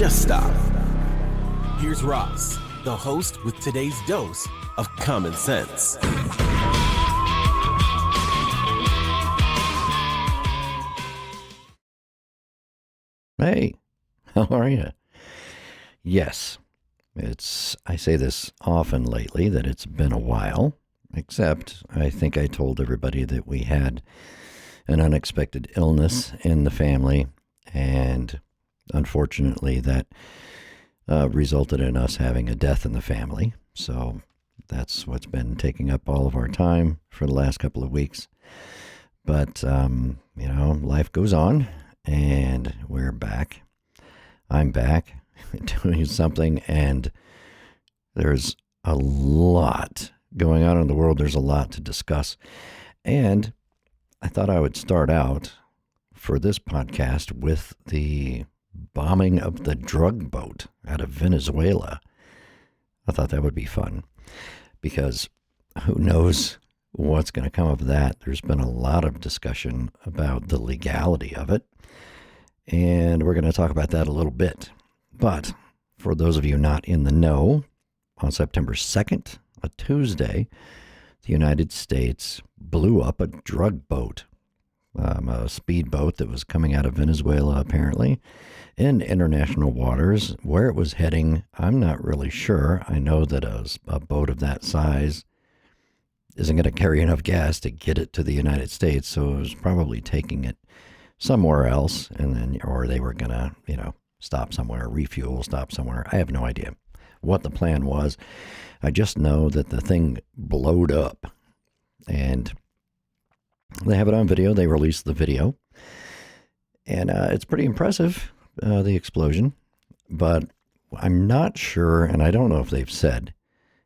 just stop. Here's Ross, the host with today's dose of common sense. Hey, how are you? Yes, I say this often lately that it's been a while, except I think I told everybody that we had an unexpected illness in the family, and unfortunately that resulted in us having a death in the family. So that's what's been taking up all of our time for the last couple of weeks. But, life goes on, and we're back. I'm back doing something, and there's a lot going on in the world. There's a lot to discuss. And I thought I would start out for this podcast with the bombing of the drug boat out of Venezuela. I thought that would be fun because who knows what's going to come of that. There's been a lot of discussion about the legality of it, and we're going to talk about that a little bit. But for those of you not in the know, on September 2nd, a Tuesday, the United States blew up a drug boat, a speedboat that was coming out of Venezuela, apparently, in international waters. Where it was heading, I'm not really sure. I know that a boat of that size isn't going to carry enough gas to get it to the United States, so it was probably taking it somewhere else, and then, or they were going to, stop somewhere, refuel, stop somewhere. I have no idea what the plan was. I just know that the thing blowed up, and they have it on video. They released the video, and it's pretty impressive, the explosion, but I'm not sure, and I don't know if they've said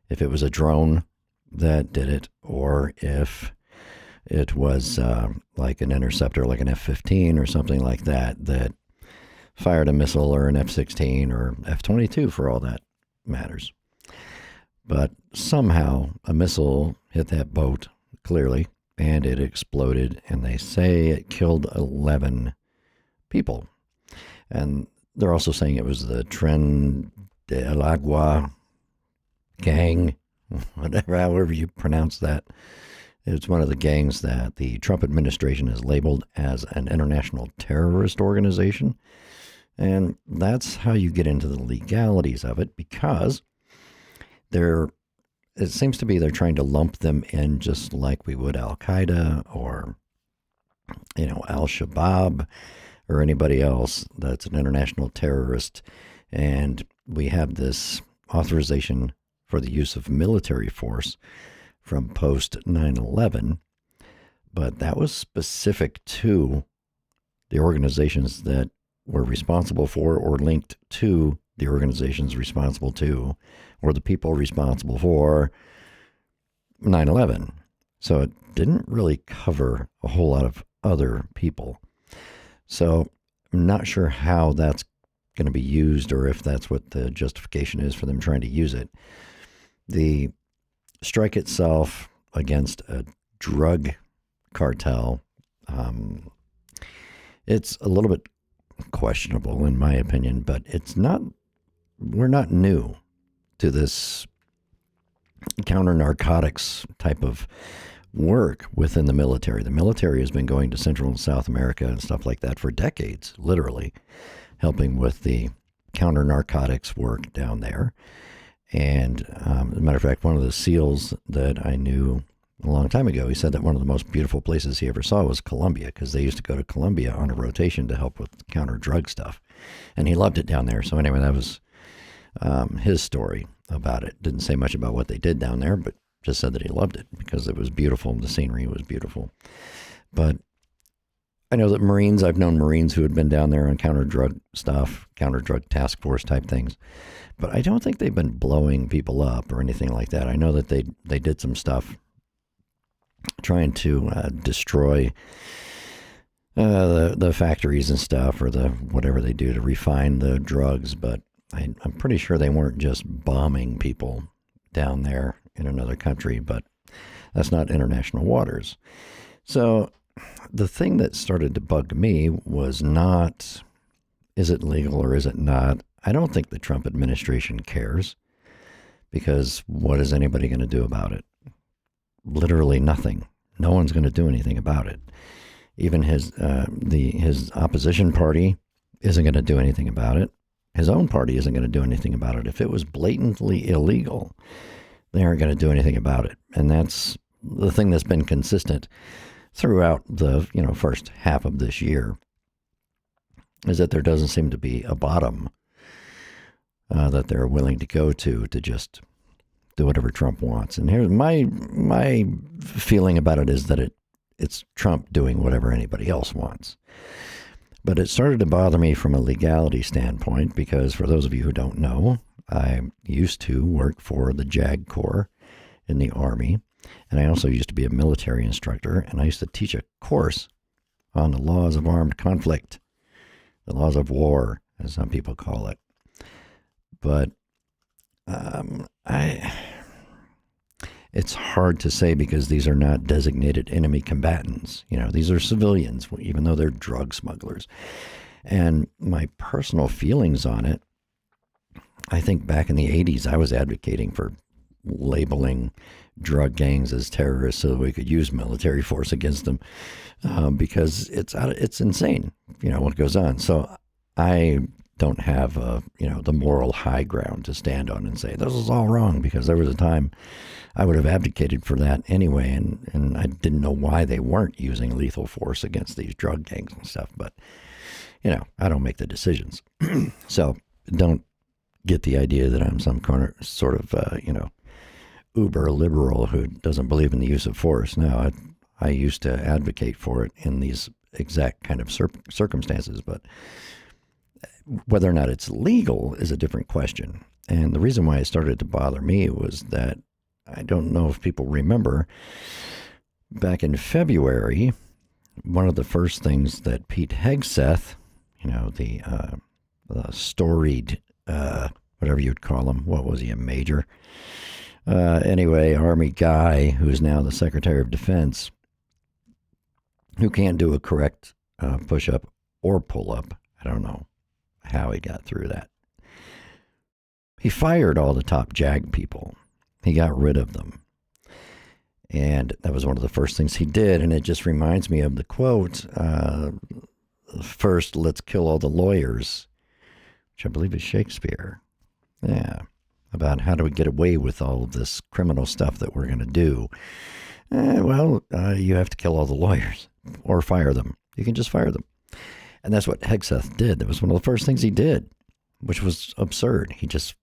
if it was a drone that did it, or if it was like an interceptor, like an F-15 or something like that, that fired a missile, or an F-16 or F-22 for all that matters. But somehow a missile hit that boat, clearly, and it exploded, and they say it killed 11 people. And they're also saying it was the Tren del Agua gang, however you pronounce that. It's one of the gangs that the Trump administration has labeled as an international terrorist organization. And that's how you get into the legalities of it, because it seems to be they're trying to lump them in just like we would Al-Qaeda or, Al-Shabaab or anybody else that's an international terrorist. And we have this authorization for the use of military force from post 9/11, but that was specific to the organizations that were responsible for, or linked to the organizations responsible to, or the people responsible for 9/11. So it didn't really cover a whole lot of other people. So I'm not sure how that's going to be used, or if that's what the justification is for them trying to use it. The strike itself against a drug cartel, it's a little bit questionable in my opinion, but we're not new to this counter narcotics type of work within the military. The military has been going to Central and South America and stuff like that for decades, literally helping with the counter narcotics work down there. And as a matter of fact, one of the SEALs that I knew a long time ago, he said that one of the most beautiful places he ever saw was Colombia, because they used to go to Colombia on a rotation to help with counter drug stuff. And he loved it down there. So anyway, that was his story about it. Didn't say much about what they did down there, but just said that he loved it because it was beautiful. The scenery was beautiful. But I know that I've known Marines who had been down there on counter drug stuff, counter drug task force type things. But I don't think they've been blowing people up or anything like that. I know that they did some stuff trying to destroy the factories and stuff, or the whatever they do to refine the drugs. But I'm pretty sure they weren't just bombing people down there in another country, but that's not international waters. So the thing that started to bug me was not, is it legal or is it not? I don't think the Trump administration cares, because what is anybody going to do about it? Literally nothing. No one's going to do anything about it. Even his opposition party isn't going to do anything about it. His own party isn't going to do anything about it. If it was blatantly illegal, they aren't going to do anything about it. And that's the thing that's been consistent throughout the first half of this year, is that there doesn't seem to be a bottom that they're willing to go to just do whatever Trump wants. And here's my feeling about it, is that it's Trump doing whatever anybody else wants. But it started to bother me from a legality standpoint, because for those of you who don't know, I used to work for the JAG Corps in the Army, and I also used to be a military instructor, and I used to teach a course on the laws of armed conflict, the laws of war, as some people call it. But it's hard to say, because these are not designated enemy combatants. These are civilians, even though they're drug smugglers. And my personal feelings on it, I think back in the 80s, I was advocating for labeling drug gangs as terrorists so that we could use military force against them, because it's insane, what goes on. So I don't have the moral high ground to stand on and say this is all wrong, because there was a time I would have advocated for that anyway, and I didn't know why they weren't using lethal force against these drug gangs and stuff. But I don't make the decisions, so don't get the idea that I'm some sort of uber liberal who doesn't believe in the use of force. No, I used to advocate for it in these exact kind of circumstances, but whether or not it's legal is a different question. And the reason why it started to bother me was that, I don't know if people remember, back in February, one of the first things that Pete Hegseth, the storied, whatever you'd call him, what was he, a major? Anyway, Army guy who is now the Secretary of Defense, who can't do a correct push-up or pull-up. I don't know how he got through that. He fired all the top JAG people. He got rid of them. And that was one of the first things he did. And it just reminds me of the quote, first, let's kill all the lawyers, which I believe is Shakespeare. Yeah. About how do we get away with all of this criminal stuff that we're going to do. You have to kill all the lawyers or fire them. You can just fire them. And that's what Hegseth did. That was one of the first things he did, which was absurd. He just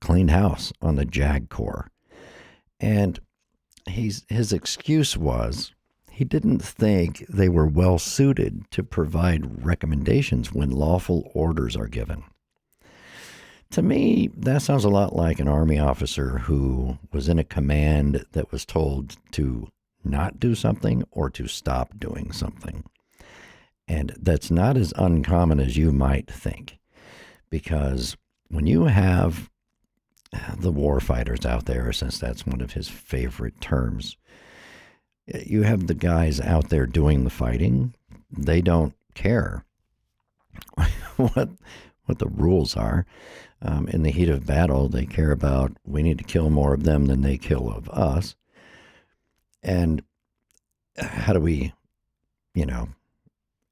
cleaned house on the JAG Corps. And his excuse was he didn't think they were well suited to provide recommendations when lawful orders are given. To me, that sounds a lot like an Army officer who was in a command that was told to not do something or to stop doing something. And that's not as uncommon as you might think, because when you have the war fighters out there, since that's one of his favorite terms, you have the guys out there doing the fighting. They don't care what the rules are. In the heat of battle, they care about, we need to kill more of them than they kill of us. And how do we,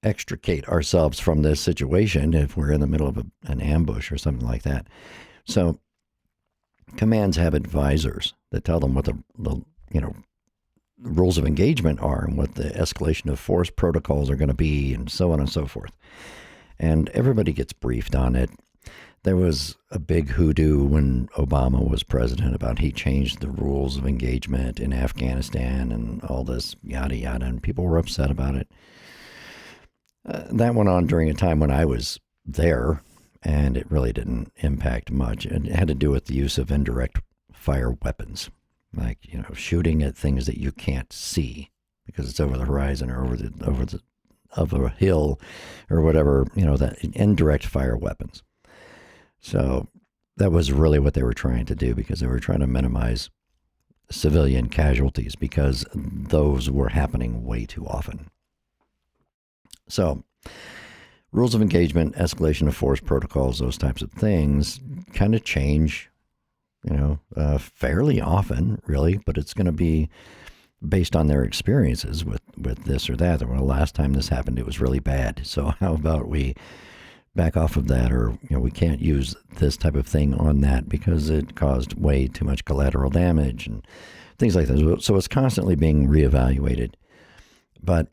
extricate ourselves from this situation if we're in the middle of an ambush or something like that? So commands have advisors that tell them what the rules of engagement are and what the escalation of force protocols are going to be, and so on and so forth. And everybody gets briefed on it. There was a big hoodoo when Obama was president about he changed the rules of engagement in Afghanistan and all this yada yada, and people were upset about it. That went on during a time when I was there, and it really didn't impact much. And it had to do with the use of indirect fire weapons, like shooting at things that you can't see because it's over the horizon or over a hill or whatever. That indirect fire weapons. So that was really what they were trying to do, because they were trying to minimize civilian casualties, because those were happening way too often. So rules of engagement, escalation of force protocols, those types of things kind of change, fairly often, really, but it's going to be based on their experiences with this or that. Well, the last time this happened, it was really bad. So how about we back off of that, or we can't use this type of thing on that because it caused way too much collateral damage and things like that. So it's constantly being reevaluated. But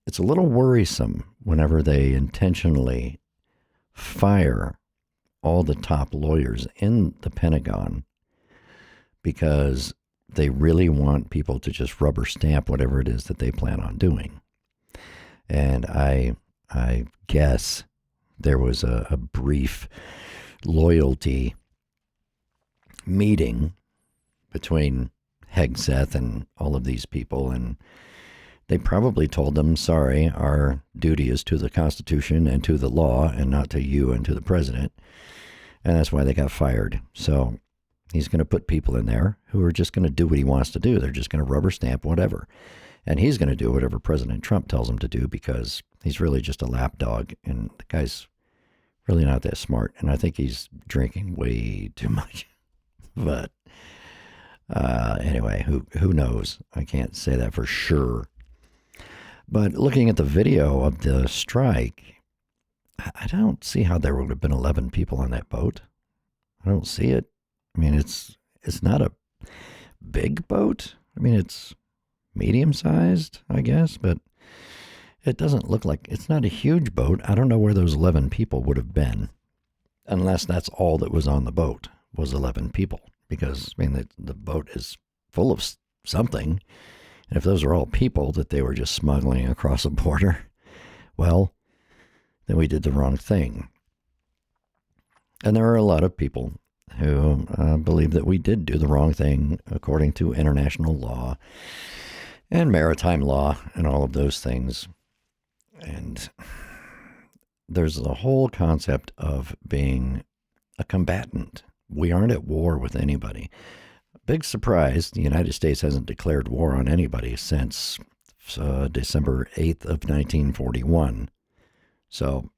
it's a little worrisome whenever they intentionally fire all the top lawyers in the Pentagon because they really want people to just rubber stamp whatever it is that they plan on doing. And I guess there was a brief loyalty meeting between Hegseth and all of these people, and they probably told them, sorry, our duty is to the Constitution and to the law and not to you and to the president. And that's why they got fired. So he's going to put people in there who are just going to do what he wants to do. They're just going to rubber stamp whatever. And he's going to do whatever President Trump tells him to do because he's really just a lapdog. And the guy's really not that smart. And I think he's drinking way too much. But anyway, who knows? I can't say that for sure. But looking at the video of the strike, I don't see how there would have been 11 people on that boat. I don't see it. I mean, it's not a big boat. I mean, it's medium-sized, I guess, but it doesn't look like, it's not a huge boat. I don't know where those 11 people would have been, unless that's all that was on the boat was 11 people, because, I mean, the boat is full of something, and if those are all people that they were just smuggling across a border, well, then we did the wrong thing. And there are a lot of people who believe that we did do the wrong thing according to international law and maritime law and all of those things. And there's the whole concept of being a combatant. We aren't at war with anybody. Big surprise, the United States hasn't declared war on anybody since December 8th of 1941. So,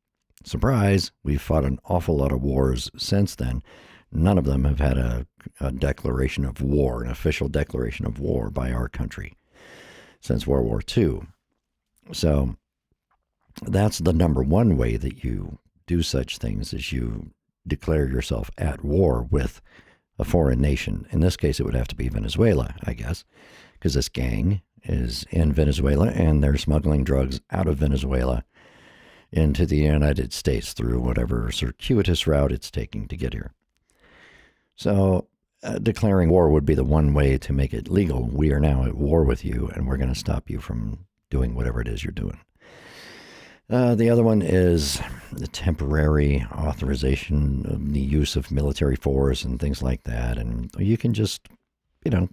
surprise, we've fought an awful lot of wars since then. None of them have had a declaration of war, an official declaration of war by our country since World War II. So that's the number one way that you do such things, is you declare yourself at war with a foreign nation. In this case, it would have to be Venezuela, I guess, because this gang is in Venezuela and they're smuggling drugs out of Venezuela into the United States through whatever circuitous route it's taking to get here. So declaring war would be the one way to make it legal. We are now at war with you, and we're going to stop you from doing whatever it is you're doing. The other one is the temporary authorization of the use of military force and things like that. And you can just,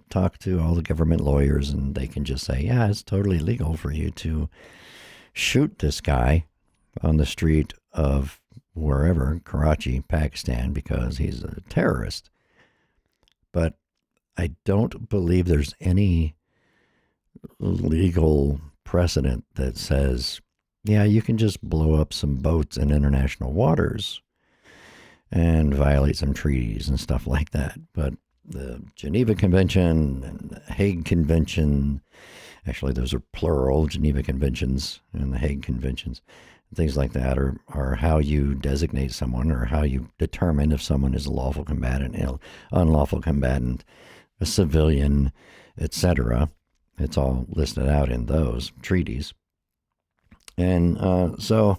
talk to all the government lawyers, and they can just say, yeah, it's totally legal for you to shoot this guy on the street of wherever, Karachi, Pakistan, because he's a terrorist. But I don't believe there's any legal precedent that says, yeah, you can just blow up some boats in international waters and violate some treaties and stuff like that. But the Geneva Convention and the Hague Convention, actually those are plural, Geneva Conventions and the Hague Conventions, things like that are how you designate someone, or how you determine if someone is a lawful combatant, unlawful combatant, a civilian, etc. It's all listed out in those treaties. And so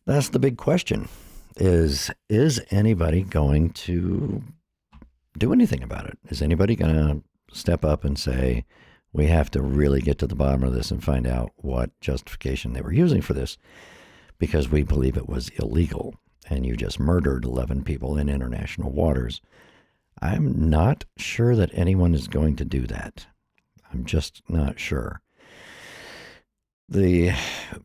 that's the big question, is anybody going to do anything about it? Is anybody going to step up and say, we have to really get to the bottom of this and find out what justification they were using for this, because we believe it was illegal and you just murdered 11 people in international waters? I'm not sure that anyone is going to do that. I'm just not sure. The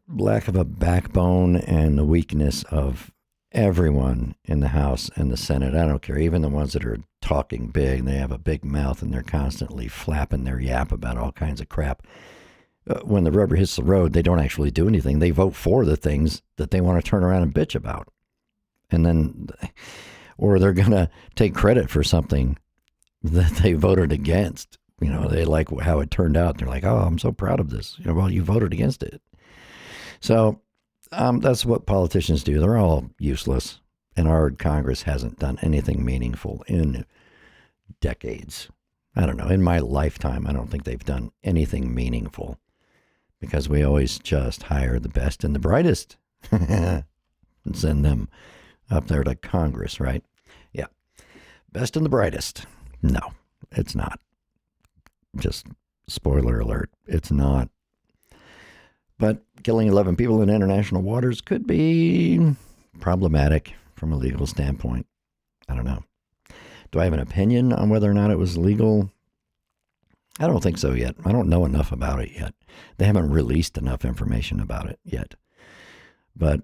lack of a backbone and the weakness of everyone in the House and the Senate, I don't care, even the ones that are talking big and they have a big mouth and they're constantly flapping their yap about all kinds of crap. when the rubber hits the road, they don't actually do anything. They vote for the things that they want to turn around and bitch about. And then, or they're going to take credit for something that they voted against. You know, they like how it turned out. They're like, oh, I'm so proud of this. You know, well, you voted against it. So that's what politicians do. They're all useless. And our Congress hasn't done anything meaningful in decades. I don't know. In my lifetime, I don't think they've done anything meaningful because we always just hire the best and the brightest and send them up there to Congress, right? Yeah. Best and the brightest. No, it's not. Just spoiler alert, it's not. But killing 11 people in international waters could be problematic from a legal standpoint. I don't know. Do I have an opinion on whether or not it was legal? I don't think so yet. I don't know enough about it yet. They haven't released enough information about it yet. But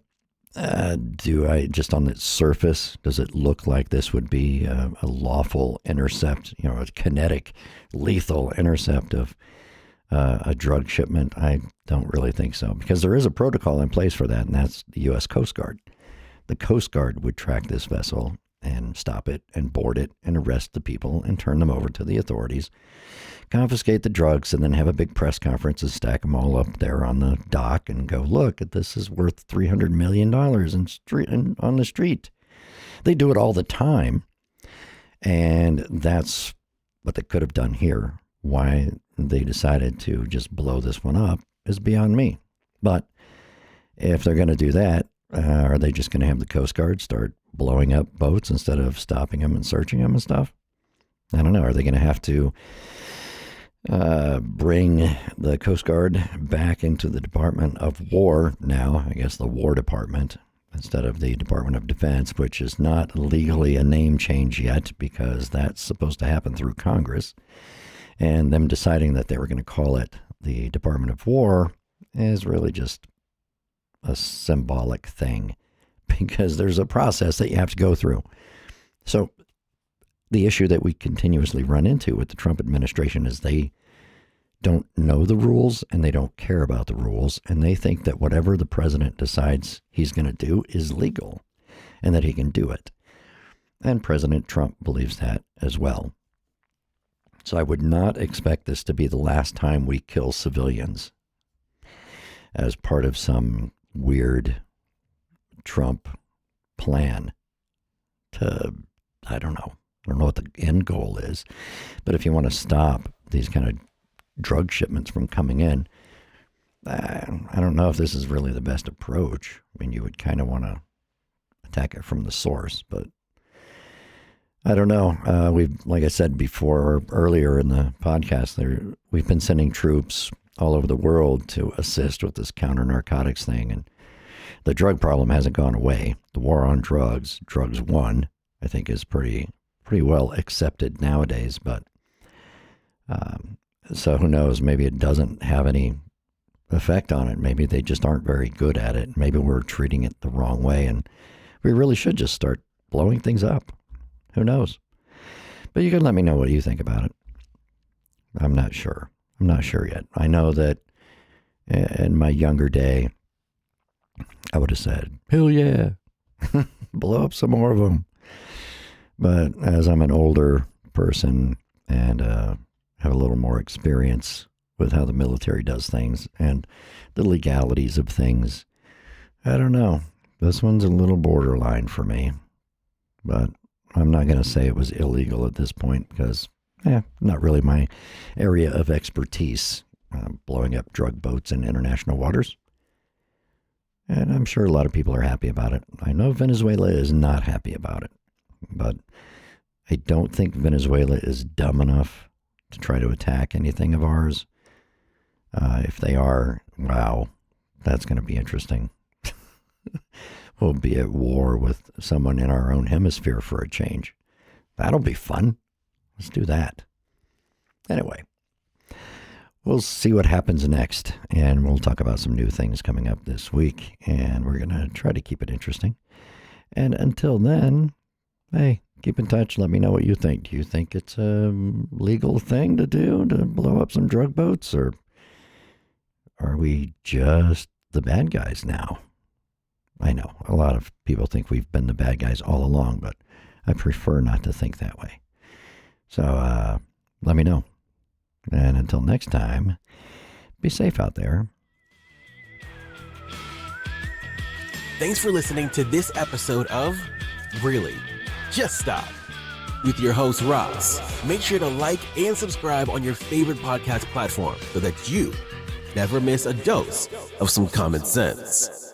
do I, just on the surface, does it look like this would be a lawful intercept, you know, a kinetic, lethal intercept of a drug shipment? I don't really think so, because there is a protocol in place for that, and that's the U.S. Coast Guard. The Coast Guard would track this vessel and stop it and board it and arrest the people and turn them over to the authorities, confiscate the drugs, and then have a big press conference and stack them all up there on the dock and go, look, this is worth $300 million on the street. They do it all the time. And that's what they could have done here. Why they decided to just blow this one up is beyond me. But if they're going to do that, are they just going to have the Coast Guard start blowing up boats instead of stopping them and searching them and stuff? I don't know. Are they going to have to bring the Coast Guard back into the Department of War now? I guess the War Department instead of the Department of Defense, which is not legally a name change yet because that's supposed to happen through Congress. And them deciding that they were going to call it the Department of War is really just a symbolic thing because there's a process that you have to go through. So the issue that we continuously run into with the Trump administration is they don't know the rules and they don't care about the rules, and they think that whatever the president decides he's going to do is legal and that he can do it. And President Trump believes that as well. So I would not expect this to be the last time we kill civilians as part of some weird Trump plan to, I don't know what the end goal is, but if you want to stop these kind of drug shipments from coming in, I don't know if this is really the best approach. I mean, you would kind of want to attack it from the source, but I don't know. We've, like I said before, earlier in the podcast, we've been sending troops all over the world to assist with this counter-narcotics thing, and the drug problem hasn't gone away. The war on drugs won, I think, is pretty well accepted nowadays, but so who knows, maybe it doesn't have any effect on it. Maybe they just aren't very good at it. Maybe we're treating it the wrong way, and we really should just start blowing things up. Who knows? But you can let me know what you think about it. I'm not sure. I'm not sure yet. I know that in my younger day, I would have said, hell yeah, blow up some more of them. But as I'm an older person and have a little more experience with how the military does things and the legalities of things, I don't know. This one's a little borderline for me. But I'm not going to say it was illegal at this point because, not really my area of expertise, blowing up drug boats in international waters. And I'm sure a lot of people are happy about it. I know Venezuela is not happy about it, but I don't think Venezuela is dumb enough to try to attack anything of ours. If they are, wow, that's going to be interesting. We'll be at war with someone in our own hemisphere for a change. That'll be fun. Let's do that. Anyway, we'll see what happens next, and we'll talk about some new things coming up this week, and we're going to try to keep it interesting. And until then, hey, keep in touch. Let me know what you think. Do you think it's a legal thing to do to blow up some drug boats, or are we just the bad guys now? I know a lot of people think we've been the bad guys all along, but I prefer not to think that way. So let me know. And until next time, be safe out there. Thanks for listening to this episode of Really? Just Stop with your host, Ross. Make sure to like and subscribe on your favorite podcast platform so that you never miss a dose of some common sense.